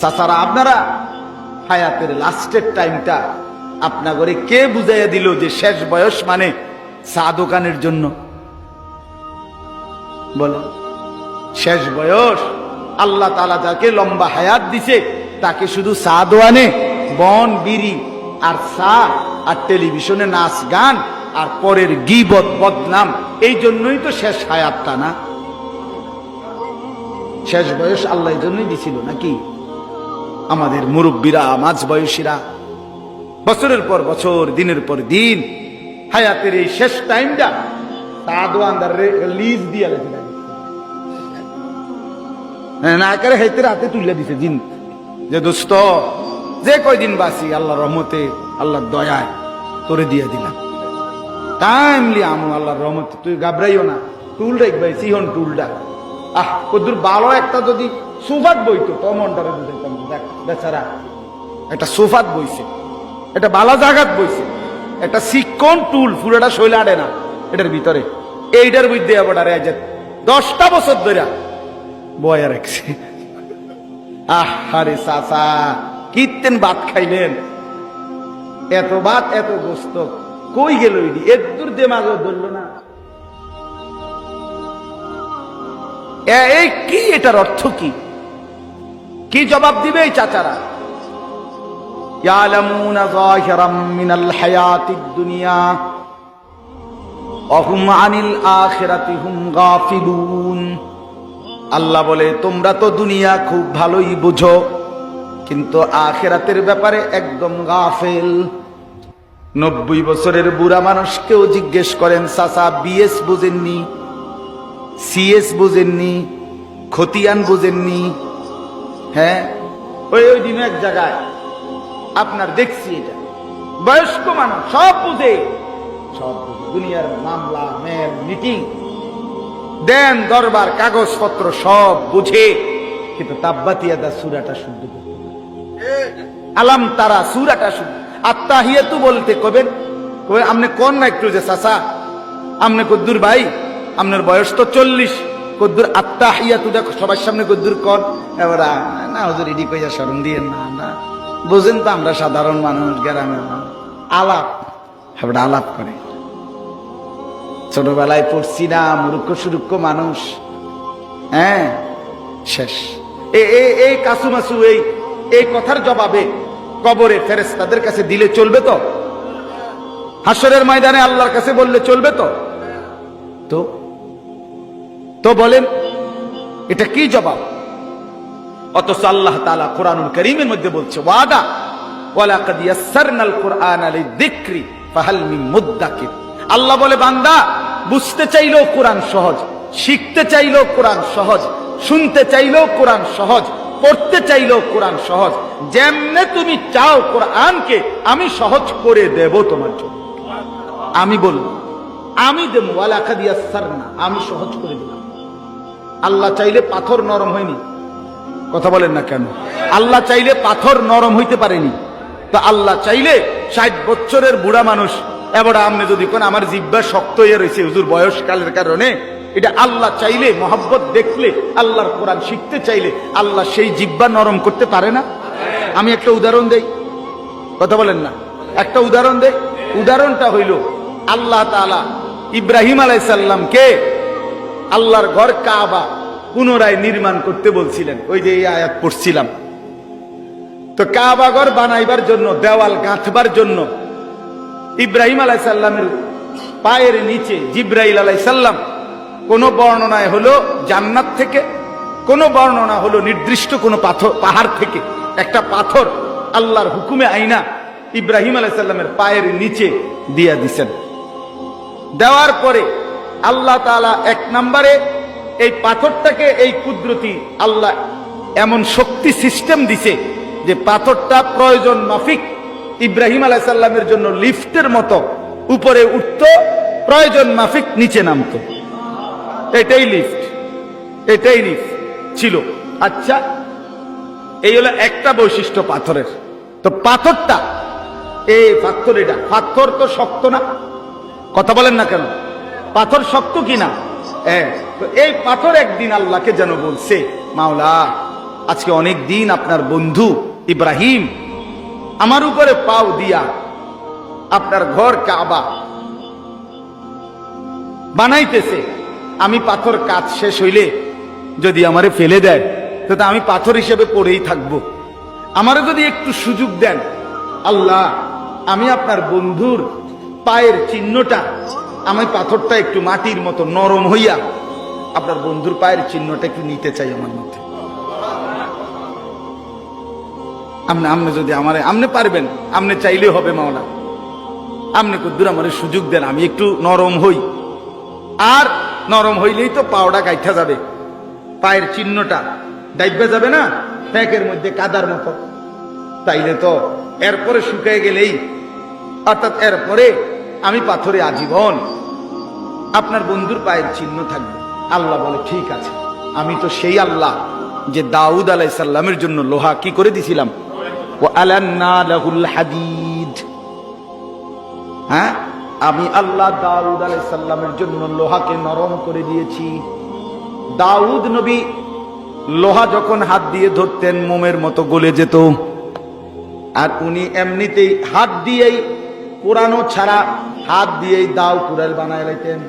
চাচারা, আপনারা হায়াতের লাস্টের টাইমটা আপনাগরে কে বুঝাইয়া দিল যে শেষ বয়স মানে চা দোকানের জন্য? বলো, শেষ বয়স আল্লাহ তাআলা যাকে লম্বা হায়াত দিছে তাকে শুধু চা দোয়ানে বন বিড়ি আর চা আর টেলিভিশনে নাচ গান আর পরের গীবত বদনাম, এই জন্যই তো শেষ হায়াতটা না? শেষ বয়স আল্লাহ এই জন্যই দিছিল নাকি? আমাদের মুরব্বীরা, মাঝ বয়সীরা বছরের পর বছর, দিনের পর দিন হায়াতের এই শেষ টাইমটা চা দোয়ানদার লিজ দিয়া লেগে না করে হাইতের হাতে তুলে দিছে জিন, যে দোস্ত যে কয়দিন বাঁচি আল্লাহর রহমতে, আল্লাহর দয়ায় তোরে দিয়ে দিলাম টাইমলি আমল আল্লাহর রহমতে, তুই ঘাবড়াইও না, টুল রাখবাই সিহন টুলটা। কদ্দুর ভালো একটা যদি সোফাত বইতো তো মনটারে বুঝাইতাম, দেখ বেচারা একটা সোফাত বইছে, এটা বালা জাগাত বইছে, একটা সিকন টুল পুরোটা শৈলে আড়ে না এটার ভিতরে, এইটার মধ্যে আবার 10টা বছর ধরে বয়া রাখছে। আহারে চাচা, কীর্তেন ভাত খাইলেন, এত ভাত এত গোস্ত কই গেল? এদুর দেমাগ ধরল না। এই কি, এটার অর্থ কি? কি জবাব দিবে এই চাচারা? ইয়ালামুনা যাহিরাম মিনাল হায়াতিদ দুনিয়া ওয়া হুম আনিল আখিরাতি হুম গাফিলুন। আল্লাহ বলে, তোমরা তো দুনিয়া খুব ভালোই বুঝো, কিন্তু আখিরাতের ব্যাপারে একদম গাফেল। 90 বছরের বুড়া মানুষকেও জিজ্ঞেস করেন, চাচা বিএস বুঝেননি, সিএস বুঝেননি, খতিয়ান বুঝেননি? হ্যাঁ, ওই দিন এক জায়গায় আপনার দেখছি, এটা বয়স্ক মানুষ সব বুঝে, সব বুঝে, দুনিয়ার মামলা মেল মিটিং দেন দরবার কাগজপত্র সব বুঝে, কিন্তু তাব্বাতিয়াদা সূরাটা শুদ্ধ করতে আলাম তারা সূরাটা শুদ্ধ। আত্তাহিয়াতু বলতে কবেন, কবে আপনি কোন না একটু যে চাচা আপনি কদ্দুর ভাই, আপনার বয়স তো 40, কদ্দুর আত্তাহিয়াতু দেখো সবার সামনে কদ্দুর কর। এবার না হুজুর ইডি কইয়া শরম দিয়েন না, না বুঝেন তো আমরা সাধারণ মানুষ, গ্রামের মানুষ, আলাপ এবার আলাপ করে। ছোটবেলায় পড়ছি না, মূর্খ সুরুক্ষ মানুষ। হ্যাঁ, শেষ এই কাসুমাসু এই কথার জবাবে কবরে ফেরেশতাদের কাছে দিলে চলবে তো? হাসরের ময়দানে আল্লাহর কাছে বললে চলবে তো? তো বলেন এটা কি জবাব? অথচ আল্লাহ তাআলা কোরআনুল কারীমের মধ্যে বলছে, ওয়াদা ওয়ালাকাদ ইয়াসসারনাল কুরআনা লিযিকরি ফাহাল মিন মুদ্দাকির। আল্লাহ বলে, বান্দা বুঝতে চাইলেও কোরআন সহজ, শিখতে চাইলেও কোরআন সহজ, শুনতে চাইলেও কোরআন সহজ, পড়তে চাইলেও কোরআন সহজ। যেমনে তুমি চাও কোরআনকে আমি সহজ করে দেব তোমার জন্য। আমি বলবো, আমি দেব, ওয়ালাকাদ ইয়াসসারনা, আমি সহজ করে দিলাম। আল্লাহ চাইলে পাথর নরম হয়নি? কথা বলেন না কেন? আল্লাহ চাইলে পাথর নরম হইতে পারেনি? তো আল্লাহ চাইলে 60 বছরের বুড়া মানুষ, এবার আপনি যদি কোন আমার জিহ্বা শক্ত হয়ে রয়েছে হুজুর বয়সকালের কারণে, এটা আল্লাহ চাইলে, মহব্বত দেখলে, আল্লাহর কোরআন শিখতে চাইলে আল্লাহ সেই জিহ্বা নরম করতে পারে না? আমি একটা উদাহরণ দেই, কথা বলেন না, একটা উদাহরণ দেই। উদাহরণটা হইল, আল্লাহ তাআলা ইব্রাহিম আলাইহিস সালামকে আল্লাহর ঘর কাবা পুনরায় নির্মাণ করতে বলছিলেন, ওই যে এই আয়াত পড়ছিলাম। তো কাবা ঘর বানাইবার জন্য, দেওয়াল গাঁথবার জন্য ইব্রাহিম আলাইহিস সালামের পায়ের নিচে জিবরাইল আলাইহিস সালাম, কোন বর্ণনায় হলো জান্নাত থেকে, কোন বর্ণনা হলো নির্দিষ্ট কোন পাহাড় থেকে একটা পাথর আল্লাহর হুকুমে আইনা ইব্রাহিম আলাইহিস সালামের পায়ের নিচে দিয়া দিছেন। দেওয়ার পরে আল্লাহ তাআলা 1 নম্বরে এই পাথরটাকে, এই কুদরতি আল্লাহ এমন শক্তি সিস্টেম দিছে যে পাথরটা প্রয়োজন মাফিক ইব্রাহিম আলাইহিস সালামের জন্য লিফটের মতো উপরে উঠতো, প্রয়োজন মাফিক নিচে নামতো। এটাই লিফট, এটাই লিফট ছিল। আচ্ছা, এই হলো একটা বৈশিষ্ট্য পাথরের। তো পাথরটা, এই পাথর, এটা পাথর তো শক্ত না? কথা বলেন না কেন? পাথর শক্ত কিনা? তো এই পাথর একদিন আল্লাহকে যেন বলছে, মাওলা আজকে অনেক দিন আপনার বন্ধু ইব্রাহিম আমার উপরে পাও দিয়া আপনার ঘর কাবা বানাইতেছে, আমি পাথর কাজ শেষ হইলে যদি আমারে ফেলে দেয় তো আমি পাথর হিসেবে পড়েই থাকবো। আমারে যদি একটু সুযোগ দেন আল্লাহ, আমি আপনার বন্ধুর পায়ের চিহ্নটা, আমি পাথরটা একটু মাটির মতো নরম হইয়া আপনার বন্ধুর পায়ের চিহ্নটা একটু নিতে চাই আমার মধ্যে। আপনি যদি আমারে আপনি পারবেন, আপনি চাইলে হবে মাওলা, আপনি কদ্দুর আমারে সুযোগ দেন, আমি একটু নরম হই। আর নরম হইলেই তো পাওটা গাইঠা যাবে, পায়ের চিহ্নটা ডাইবে যাবে না প্যাকের মধ্যে কাদার মতো। তাইলে তো এরপরে শুকিয়ে গেলেই, অর্থাৎ এরপরে আমি পাথরে আজীবন আপনার বন্ধুর পায়ের চিহ্ন থাকবে। আল্লাহ বলে ঠিক আছে, আমি তো সেই আল্লাহ যে দাউদ আলাইহিস সালামের জন্য লোহা কি করে দিছিলাম, ওয়া আলান্না লাহুল হাদিদ। হ্যাঁ, আমি আল্লাহ দাউদ আলাইহিস সালামের জন্য লোহাকে নরম করে দিয়েছি। দাউদ নবী লোহা যখন হাত দিয়ে ধরতেন মোমের মতো গলে যেত, আর উনি এমনিতেই হাত দিয়েই পুরানো ছাড়া হাত দিয়েই দাও কুড়াল বানায় লাইতেন।